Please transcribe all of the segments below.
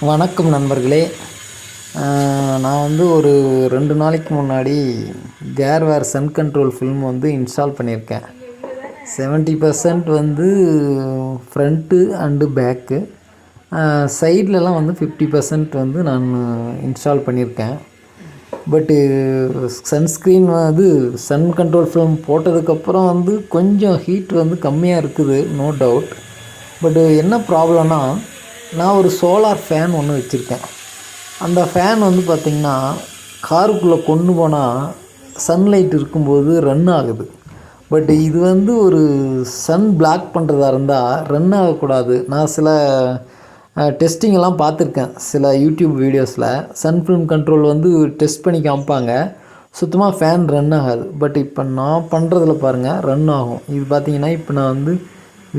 வணக்கம் நண்பர்களே. நான் வந்து ஒரு 2 நாளைக்கு முன்னாடி கேர்வேர் சன் கண்ட்ரோல் ஃபில்ம் வந்து இன்ஸ்டால் பண்ணியிருக்கேன். 70% வந்து ஃப்ரண்ட்டு அண்டு பேக்கு, சைட்லலாம் வந்து 50% வந்து நான் இன்ஸ்டால் பண்ணியிருக்கேன். பட்டு சன்ஸ்க்ரீன் வந்து சன் கண்ட்ரோல் ஃபில்ம் போட்டதுக்கப்புறம் வந்து கொஞ்சம் ஹீட் வந்து கம்மியாக இருக்குது, நோ டவுட். பட்டு என்ன ப்ராப்ளம்னா, நான் ஒரு சோலார் ஃபேன் ஒன்று வச்சுருக்கேன். அந்த ஃபேன் வந்து பார்த்திங்கன்னா காருக்குள்ளே கொண்டு போனால் சன்லைட் இருக்கும்போது ரன் ஆகுது. பட் இது வந்து ஒரு சன் பிளாக் பண்ணுறதா இருந்தால் ரன் ஆகக்கூடாது. நான் சில டெஸ்டிங்கெல்லாம் பார்த்துருக்கேன். சில யூடியூப் வீடியோஸில் சன் ஃபில்ம் கண்ட்ரோல் வந்து டெஸ்ட் பண்ணி காமிப்பாங்க, சுத்தமாக ஃபேன் ரன் ஆகாது. பட் இப்போ நான் பண்ணுறதில் பாருங்கள் ரன் ஆகும். இது பார்த்திங்கன்னா இப்போ நான் வந்து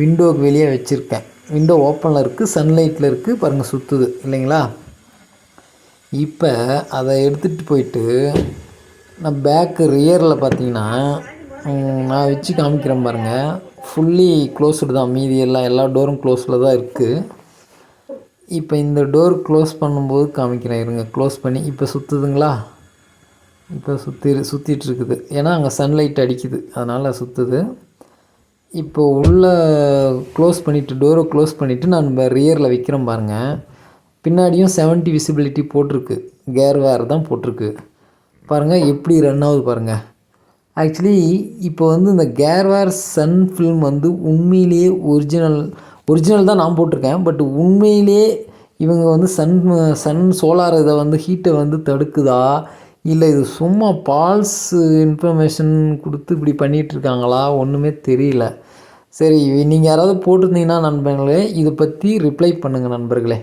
விண்டோக்கு வெளியே வச்சுருக்கேன். விண்டோ ஓப்பனில் இருக்குது, சன்லைட்டில் இருக்குது, பாருங்கள் சுற்றுது இல்லைங்களா. இப்போ அதை எடுத்துகிட்டு போயிட்டு நான் பேக்கு ரியரில் பார்த்தீங்கன்னா நான் வச்சு காமிக்கிறேன் பாருங்கள். ஃபுல்லி க்ளோஸ்டு தான், மீதி எல்லா டோரும் க்ளோஸில் தான் இருக்குது. இப்போ இந்த டோர் க்ளோஸ் பண்ணும்போது காமிக்கிறேன் இருங்க. க்ளோஸ் பண்ணி இப்போ சுற்றுதுங்களா. இப்போ சுற்றிட்டுருக்குது, ஏன்னா அங்கே சன்லைட் அடிக்குது, அதனால் சுற்றுது. இப்போ உள்ளே க்ளோஸ் பண்ணிவிட்டு, டோரை க்ளோஸ் பண்ணிவிட்டு நான் ரியரில் வைக்கிறேன் பாருங்கள். பின்னாடியும் 70 விசிபிலிட்டி போட்டிருக்கு, கேர்வேர் தான் போட்டிருக்கு. பாருங்கள் எப்படி ரன் ஆகுது பாருங்கள். ஆக்சுவலி இப்போ வந்து இந்த கேர்வேர் சன் ஃபில்ம் வந்து உண்மையிலேயே ஒரிஜினல் தான் நான் போட்டிருக்கேன். பட் உண்மையிலே இவங்க வந்து சன் சோலார் இதை வந்து ஹீட்டை வந்து தடுக்குதா, இல்லை இது சும்மா ஃபால்ஸ் இன்ஃபர்மேஷன் கொடுத்து இப்படி பண்ணிகிட்ருக்காங்களா, ஒன்றுமே தெரியல. சரி, நீங்கள் யாராவது போட்டிருந்தீங்கன்னா நண்பர்களே இதை பற்றி ரிப்ளை பண்ணுங்கள் நண்பர்களே.